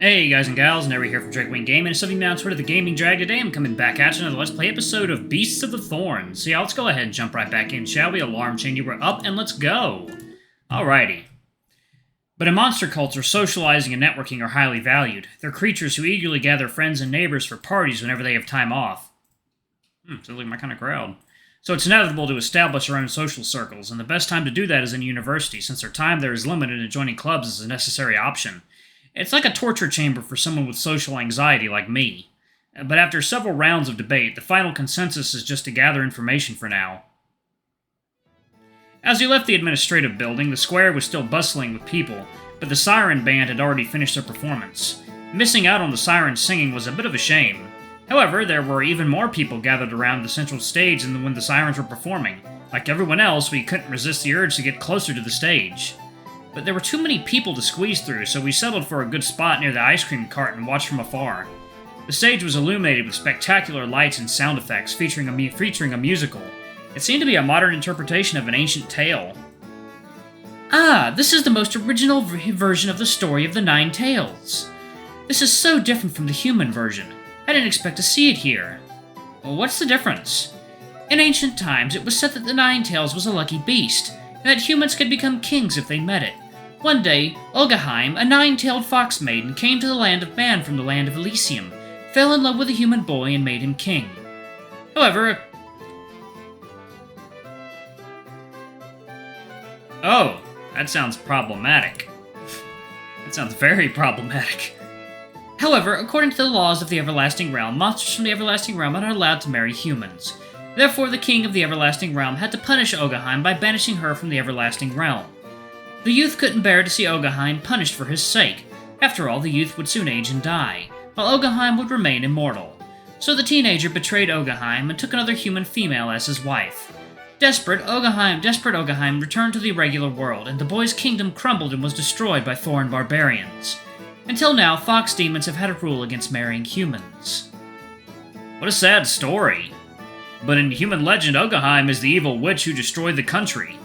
Hey guys and gals, Never here from Reconnecting Gaming, and something announced rid of the Gaming Drag. Today I'm coming back at you another Let's Play episode of Beasts of the Thorns. So yeah, let's go ahead and jump right back in, shall we? Alarm chain, we're up and let's go! Alrighty. But in monster culture, socializing and networking are highly valued. They're creatures who eagerly gather friends and neighbors for parties whenever they have time off. Sounds like my kind of crowd. So it's inevitable to establish our own social circles, and the best time to do that is in university, since our time there is limited and joining clubs is a necessary option. It's like a torture chamber for someone with social anxiety like me. But after several rounds of debate, the final consensus is just to gather information for now. As we left the administrative building, the square was still bustling with people, but the siren band had already finished their performance. Missing out on the siren singing was a bit of a shame. However, there were even more people gathered around the central stage than when the sirens were performing. Like everyone else, we couldn't resist the urge to get closer to the stage. But there were too many people to squeeze through, so we settled for a good spot near the ice cream cart and watched from afar. The stage was illuminated with spectacular lights and sound effects featuring a musical. It seemed to be a modern interpretation of an ancient tale. Ah, this is the most original version of the story of the Nine Tails. This is so different from the human version. I didn't expect to see it here. Well, what's the difference? In ancient times, it was said that the Nine Tails was a lucky beast, and that humans could become kings if they met it. One day, Ogaheim, a nine-tailed fox maiden, came to the land of man from the land of Elysium, fell in love with a human boy, and made him king. However... Oh, that sounds problematic. That sounds very problematic. However, according to the laws of the Everlasting Realm, monsters from the Everlasting Realm are not allowed to marry humans. Therefore, the king of the Everlasting Realm had to punish Ogaheim by banishing her from the Everlasting Realm. The youth couldn't bear to see Ogaheim punished for his sake. After all, the youth would soon age and die, while Ogaheim would remain immortal. So the teenager betrayed Ogaheim and took another human female as his wife. Desperate Ogaheim returned to the irregular world, and the boy's kingdom crumbled and was destroyed by Thorn barbarians. Until now, fox demons have had a rule against marrying humans. What a sad story. But in human legend, Ogaheim is the evil witch who destroyed the country.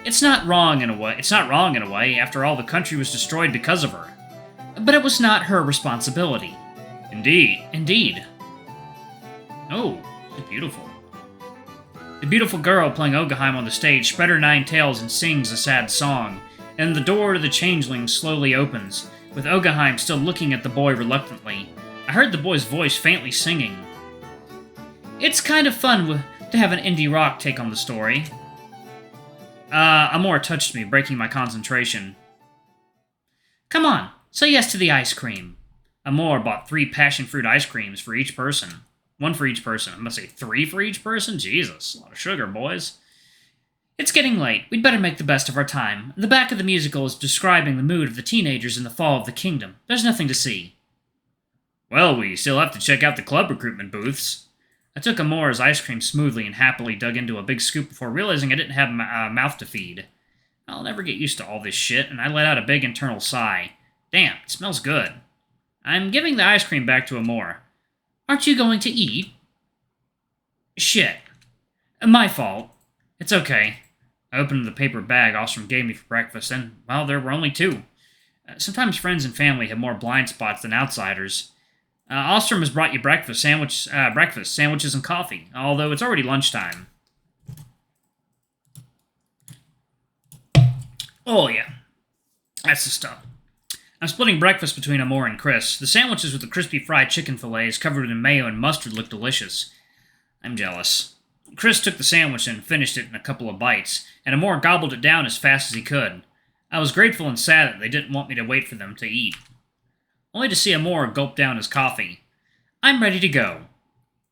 It's not wrong in a way. After all, the country was destroyed because of her. But it was not her responsibility. Indeed. Oh, she's beautiful. The beautiful girl playing Ogaheim on the stage spread her nine tails and sings a sad song, and the door to the changeling slowly opens, with Ogaheim still looking at the boy reluctantly. I heard the boy's voice faintly singing. It's kind of fun to have an indie rock take on the story. Amor touched me, breaking my concentration. Come on, say yes to the ice cream. Amor bought 3 passion fruit ice creams for each person. 1 for each person. I'm gonna say 3 for each person? Jesus, a lot of sugar, boys. It's getting late. We'd better make the best of our time. The back of the musical is describing the mood of the teenagers in the fall of the kingdom. There's nothing to see. Well, we still have to check out the club recruitment booths. I took Amor's ice cream smoothly and happily dug into a big scoop before realizing I didn't have a mouth to feed. I'll never get used to all this shit, and I let out a big internal sigh. Damn, it smells good. I'm giving the ice cream back to Amor. Aren't you going to eat? Shit. My fault. It's okay. I opened the paper bag Ostrom gave me for breakfast, and, well, there were only 2. Sometimes friends and family have more blind spots than outsiders. Ostrom has brought you sandwiches and coffee, although it's already lunchtime. Oh yeah, that's the stuff. I'm splitting breakfast between Amor and Chris. The sandwiches with the crispy fried chicken fillets covered in mayo and mustard look delicious. I'm jealous. Chris took the sandwich and finished it in a couple of bites, and Amor gobbled it down as fast as he could. I was grateful and sad that they didn't want me to wait for them to eat. Only to see Amor gulp down his coffee. I'm ready to go.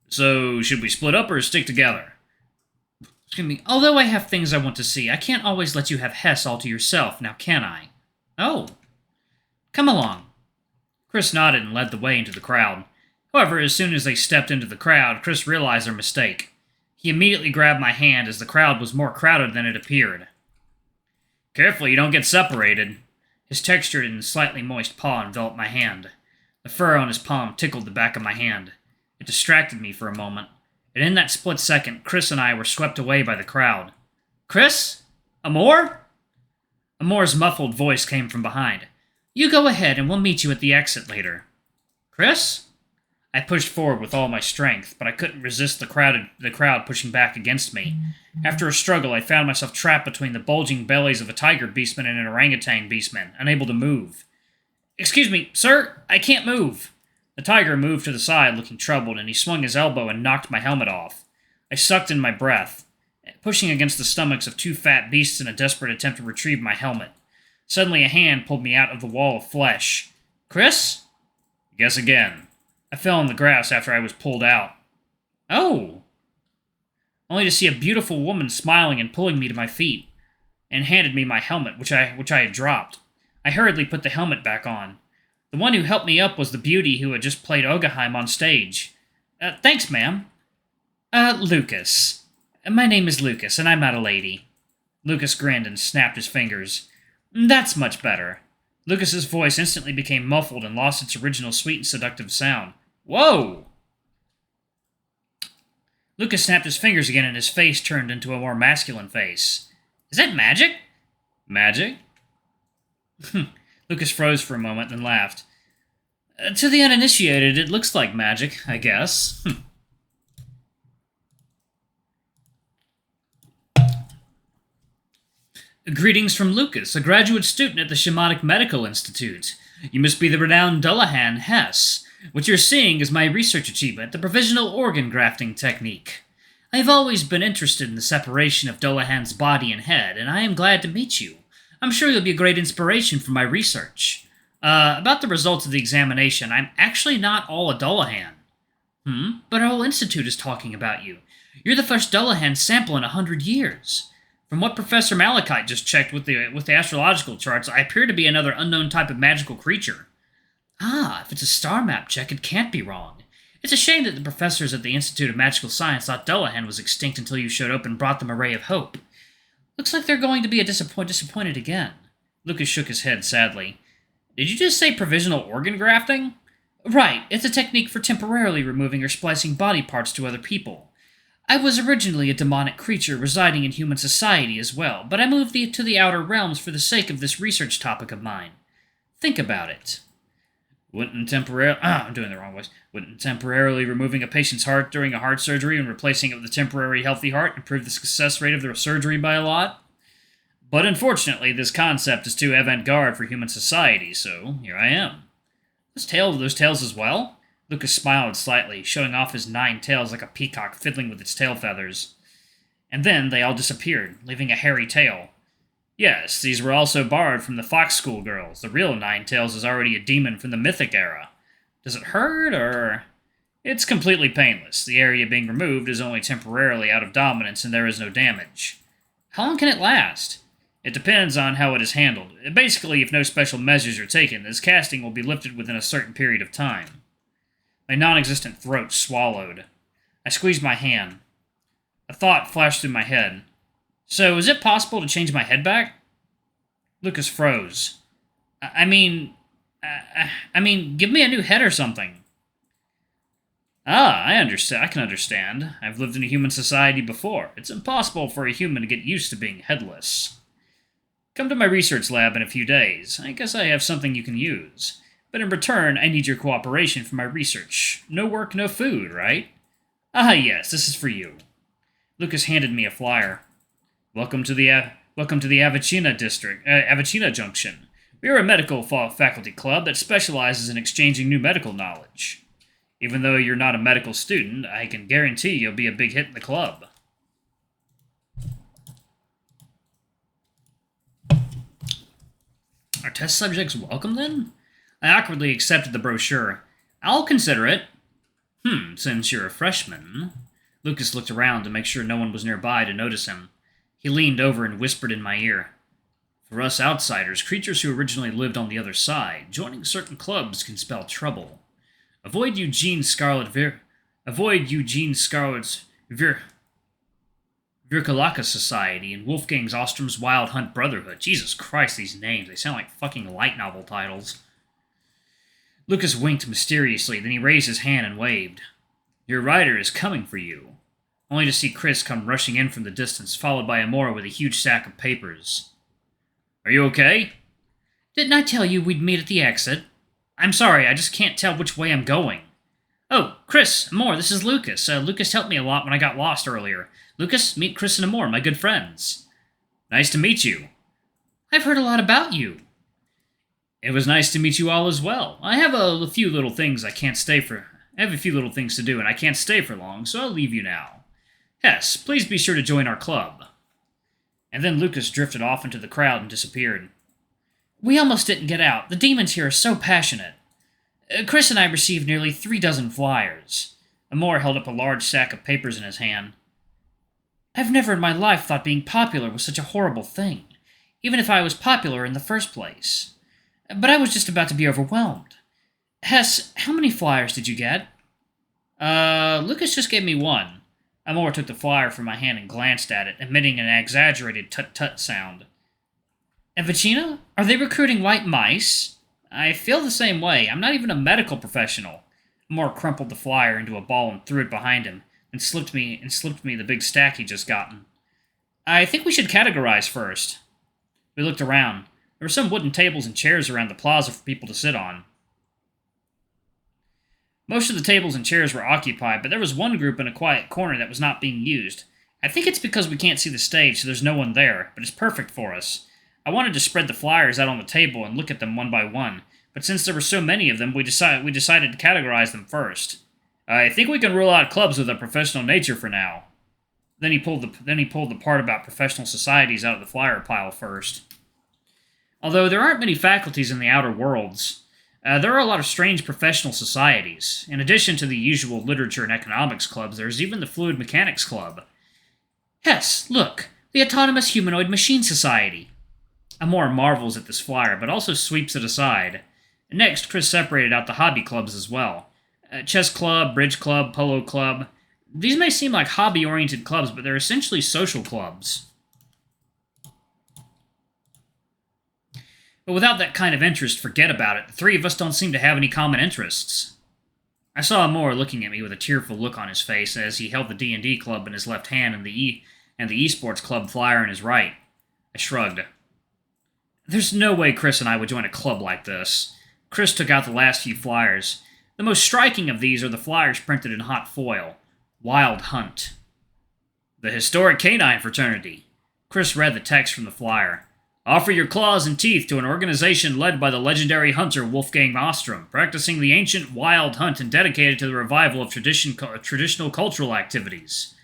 So, should we split up or stick together? Excuse me, although I have things I want to see, I can't always let you have Hess all to yourself, now can I? Oh. Come along. Chris nodded and led the way into the crowd. However, as soon as they stepped into the crowd, Chris realized their mistake. He immediately grabbed my hand as the crowd was more crowded than it appeared. Careful you don't get separated. His textured and slightly moist paw enveloped my hand. The fur on his palm tickled the back of my hand. It distracted me for a moment, and in that split second, Chris and I were swept away by the crowd. Chris? Amor? Amor's muffled voice came from behind. You go ahead and we'll meet you at the exit later. Chris? I pushed forward with all my strength, but I couldn't resist the crowd pushing back against me. After a struggle, I found myself trapped between the bulging bellies of a tiger beastman and an orangutan beastman, unable to move. Excuse me, sir, I can't move. The tiger moved to the side, looking troubled, and he swung his elbow and knocked my helmet off. I sucked in my breath, pushing against the stomachs of two fat beasts in a desperate attempt to retrieve my helmet. Suddenly, a hand pulled me out of the wall of flesh. Chris? Guess again. I fell on the grass after I was pulled out. Oh! Only to see a beautiful woman smiling and pulling me to my feet, and handed me my helmet, which I had dropped. I hurriedly put the helmet back on. The one who helped me up was the beauty who had just played Ogaheim on stage. Thanks, ma'am. Lucas. My name is Lucas, and I'm not a lady. Lucas grinned and snapped his fingers. That's much better. Lucas's voice instantly became muffled and lost its original sweet and seductive sound. Whoa! Lucas snapped his fingers again and his face turned into a more masculine face. Is that magic? Magic? Lucas froze for a moment, then laughed. To the uninitiated, it looks like magic, I guess. Greetings from Lucas, a graduate student at the Shamanic Medical Institute. You must be the renowned Dullahan Hess. What you're seeing is my research achievement, the provisional organ grafting technique. I have always been interested in the separation of Dullahan's body and head, and I am glad to meet you. I'm sure you'll be a great inspiration for my research. About the results of the examination, I'm actually not all a Dullahan. But our whole institute is talking about you. You're the first Dullahan sample in 100 years. From what Professor Malachite just checked with the astrological charts, I appear to be another unknown type of magical creature. If it's a star map check, it can't be wrong. It's a shame that the professors at the Institute of Magical Science thought Dullahan was extinct until you showed up and brought them a ray of hope. Looks like they're going to be disappointed again. Lucas shook his head sadly. Did you just say provisional organ grafting? Right, it's a technique for temporarily removing or splicing body parts to other people. I was originally a demonic creature residing in human society as well, but I moved to the outer realms for the sake of this research topic of mine. Think about it. Wouldn't temporarily removing a patient's heart during a heart surgery and replacing it with a temporary healthy heart improve the success rate of the surgery by a lot? But unfortunately, this concept is too avant-garde for human society, so here I am. Those tails as well? Lucas smiled slightly, showing off his 9 tails like a peacock fiddling with its tail feathers. And then they all disappeared, leaving a hairy tail. Yes, these were also borrowed from the Fox School girls. The real 9 tails is already a demon from the Mythic era. Does it hurt, or...? It's completely painless. The area being removed is only temporarily out of dominance and there is no damage. How long can it last? It depends on how it is handled. Basically, if no special measures are taken, this casting will be lifted within a certain period of time. My non-existent throat swallowed. I squeezed my hand. A thought flashed through my head. So, is it possible to change my head back? Lucas froze. I mean, give me a new head or something. I understand. I can understand. I've lived in a human society before. It's impossible for a human to get used to being headless. Come to my research lab in a few days. I guess I have something you can use. But in return, I need your cooperation for my research. No work, no food, right? Yes, this is for you. Lucas handed me a flyer. Welcome to the Avicina district, Avicina Junction. We are a medical faculty club that specializes in exchanging new medical knowledge. Even though you're not a medical student, I can guarantee you'll be a big hit in the club. Are test subjects welcome, then? I awkwardly accepted the brochure. I'll consider it. Since you're a freshman... Lucas looked around to make sure no one was nearby to notice him. He leaned over and whispered in my ear. For us outsiders, creatures who originally lived on the other side, joining certain clubs can spell trouble. Avoid Eugene Scarlet's Virkalaka Society and Wolfgang Ostrom's Wild Hunt Brotherhood. Jesus Christ, these names. They sound like fucking light novel titles. Lucas winked mysteriously, then he raised his hand and waved. Your rider is coming for you. Only to see Chris come rushing in from the distance, followed by Amora with a huge sack of papers. Are you okay? Didn't I tell you we'd meet at the exit? I'm sorry, I just can't tell which way I'm going. Oh, Chris, Amor, this is Lucas. Lucas helped me a lot when I got lost earlier. Lucas, meet Chris and Amor, my good friends. Nice to meet you. I've heard a lot about you. It was nice to meet you all as well. I have a few little things I have a few little things to do, and I can't stay for long, so I'll leave you now. Hess, please be sure to join our club. And then Lucas drifted off into the crowd and disappeared. We almost didn't get out. The demons here are so passionate. Chris and I received nearly 3 dozen flyers. Amor held up a large sack of papers in his hand. I've never in my life thought being popular was such a horrible thing, even if I was popular in the first place. But I was just about to be overwhelmed. Hess, how many flyers did you get? Lucas just gave me one. Amor took the flyer from my hand and glanced at it, emitting an exaggerated tut-tut sound. And Vecina? Are they recruiting white mice? I feel the same way. I'm not even a medical professional. Amor crumpled the flyer into a ball and threw it behind him, and slipped me the big stack he'd just gotten. I think we should categorize first. We looked around. There were some wooden tables and chairs around the plaza for people to sit on. Most of the tables and chairs were occupied, but there was one group in a quiet corner that was not being used. I think it's because we can't see the stage, so there's no one there, but it's perfect for us. I wanted to spread the flyers out on the table and look at them one by one, but since there were so many of them, we decided to categorize them first. I think we can rule out clubs with a professional nature for now. Then he pulled the part about professional societies out of the flyer pile first. Although there aren't many faculties in the outer worlds, there are a lot of strange professional societies. In addition to the usual literature and economics clubs, there's even the Fluid Mechanics Club. Hess, look! The Autonomous Humanoid Machine Society! Amor marvels at this flyer, but also sweeps it aside. Next, Chris separated out the hobby clubs as well. Chess club, bridge club, polo club. These may seem like hobby-oriented clubs, but they're essentially social clubs. But without that kind of interest, forget about it. The three of us don't seem to have any common interests. I saw Amor looking at me with a tearful look on his face as he held the D&D club in his left hand and the esports club flyer in his right. I shrugged. There's no way Chris and I would join a club like this. Chris took out the last few flyers. The most striking of these are the flyers printed in hot foil. Wild Hunt. The Historic Canine Fraternity. Chris read the text from the flyer. Offer your claws and teeth to an organization led by the legendary hunter Wolfgang Ostrom, practicing the ancient wild hunt and dedicated to the revival of traditional cultural activities.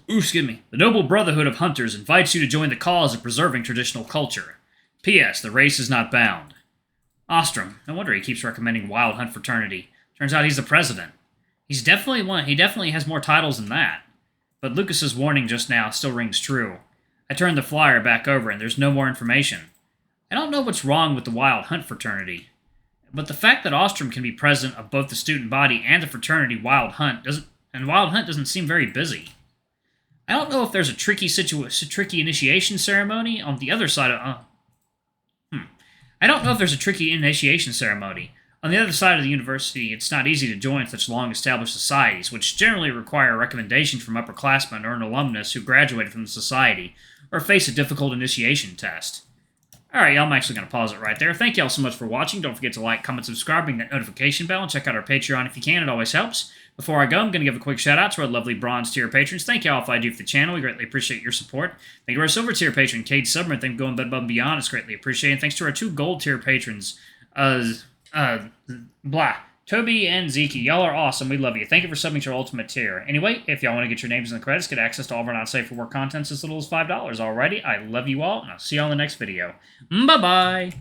Excuse me. The Noble Brotherhood of Hunters invites you to join the cause of preserving traditional culture. P.S. The race is not bound. Ostrom. No wonder he keeps recommending Wild Hunt Fraternity. Turns out he's the president. He definitely has more titles than that. But Lucas's warning just now still rings true. I turned the flyer back over and there's no more information. I don't know what's wrong with the Wild Hunt Fraternity, but the fact that Ostrom can be president of both the student body and the fraternity Wild Hunt doesn't seem very busy. I don't know if there's a tricky initiation ceremony on the other side of I don't know if there's a tricky initiation ceremony. On the other side of the university, it's not easy to join such long-established societies, which generally require a recommendation from upperclassmen or an alumnus who graduated from the society, or face a difficult initiation test. Alright, y'all, I'm actually going to pause it right there. Thank y'all so much for watching. Don't forget to like, comment, subscribe, ring that notification bell, and check out our Patreon if you can. It always helps. Before I go, I'm going to give a quick shout-out to our lovely bronze tier patrons. Thank y'all if I do for the channel. We greatly appreciate your support. Thank you to our silver tier patron, Cade Submer. Thank you for going above and beyond. It's greatly appreciated. And thanks to our 2 gold tier patrons, Toby and Zeke. Y'all are awesome. We love you. Thank you for subbing to our ultimate tier. Anyway, if y'all want to get your names in the credits, get access to all of our not safe for work contents as little as $5. Alrighty, I love you all, and I'll see y'all in the next video. Bye-bye!